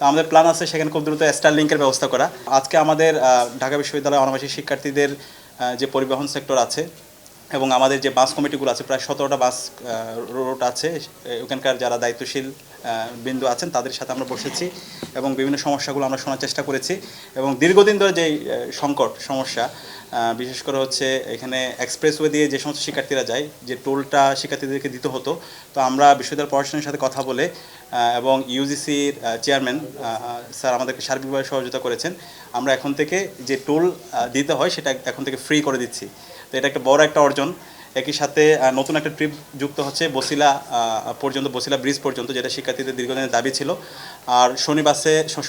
তো আমাদের প্ল্যান আছে সেখানে খুব দ্রুত স্টার লিঙ্কের ব্যবস্থা করা। আজকে আমাদের ঢাকা বিশ্ববিদ্যালয়ের অনাবাসিক শিক্ষার্থীদের যে পরিবহন সেক্টর আছে এবং আমাদের যে বাস কমিটিগুলো আছে, প্রায় 17টা বাস রুট আছে, ওখানকার যারা দায়িত্বশীল বিন্দু আছেন তাদের সাথে আমরা বসেছি এবং বিভিন্ন সমস্যাগুলো আমরা শোনার চেষ্টা করেছি। এবং দীর্ঘদিন ধরে যেই সমস্যা বিশেষ করে হচ্ছে এখানে এক্সপ্রেসওয়ে দিয়ে যে সমস্ত শিক্ষার্থীরা যায়, যে টোলটা শিক্ষার্থীদেরকে দিতে হতো, তো আমরা বিশ্ববিদ্যালয় প্রশাসনের সাথে কথা বলে এবং ইউজিসির চেয়ারম্যান স্যার আমাদেরকে সার্বিকভাবে সহযোগিতা করেছেন। আমরা এখন থেকে যে টোল দিতে হয় সেটা এখন থেকে ফ্রি করে দিচ্ছি। তো এটা একটা বড় একটা অর্জন। একই সাথে নতুন একটা ট্রিপ যুক্ত হচ্ছে বসিলা পর্যন্ত, বসিলা ব্রিজ পর্যন্ত, যেটা শিক্ষার্থীদের দীর্ঘদিনের দাবি ছিল। আর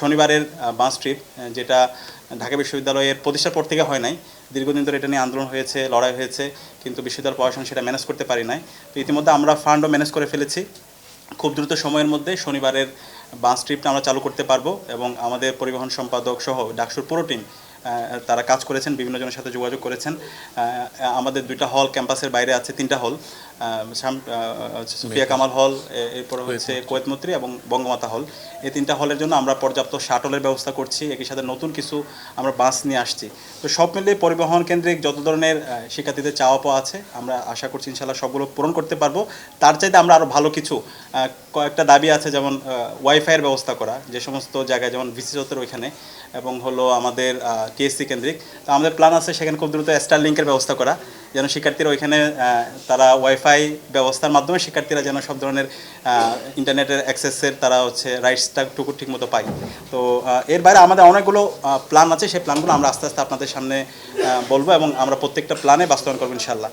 শনিবারের বাস ট্রিপ, যেটা ঢাকা বিশ্ববিদ্যালয়ের প্রতিষ্ঠার পর থেকে হয় নাই, দীর্ঘদিন ধরে এটা নিয়ে আন্দোলন হয়েছে, লড়াই হয়েছে, কিন্তু বিশ্ববিদ্যালয় প্রশাসন সেটা ম্যানেজ করতে পারি নাই। তো ইতিমধ্যে আমরা ফান্ডও ম্যানেজ করে ফেলেছি। খুব দ্রুত সময়ের মধ্যে শনিবারের বাস ট্রিপটা আমরা চালু করতে পারবো এবং আমাদের পরিবহন সম্পাদক সহ ডাকসুর পুরো টিম তারা কাজ করেছেন, বিভিন্ন জনের সাথে যোগাযোগ করেছেন। আমাদের 2টা হল ক্যাম্পাসের বাইরে আছে, 3টা হল, সুফিয়া কামাল হল, এরপর হচ্ছে কোয়েত মৈত্রী এবং বঙ্গমাতা হল। এই 3টা হলের জন্য আমরা পর্যাপ্ত শাটলের ব্যবস্থা করছি, একই সাথে নতুন কিছু আমরা বাস নিয়ে আসছি। তো সব মিলিয়ে পরিবহন কেন্দ্রিক যত ধরনের শিক্ষার্থীদের চাওয়া পাওয়া আছে, আমরা আশা করছি ইনশাল্লাহ সবগুলো পূরণ করতে পারবো। তার চাইতে আমরা আরও ভালো কিছু কয়েকটা দাবি আছে, যেমন ওয়াইফাইয়ের ব্যবস্থা করা যে সমস্ত জায়গায়, যেমন ভিসি চত্বর ওইখানে, এবং হলো আমাদের টিএসসি কেন্দ্রিক। তো আমাদের প্ল্যান আছে সেখানে খুব দ্রুত স্টার লিঙ্কের ব্যবস্থা করা, যেন শিক্ষার্থীরা ওইখানে তারা ওয়াইফাই ব্যবস্থার মাধ্যমে শিক্ষার্থীরা যেন সব ধরনের ইন্টারনেটের অ্যাক্সেসের তারা হচ্ছে রাইটসটা ঠিক মতো পায়। তো এর বাইরে আমাদের অনেকগুলো প্ল্যান আছে, সেই প্ল্যানগুলো আমরা আস্তে আস্তে আপনাদের সামনে বলবো এবং আমরা প্রত্যেকটা প্ল্যানে বাস্তবায়ন করবো ইনশাল্লাহ।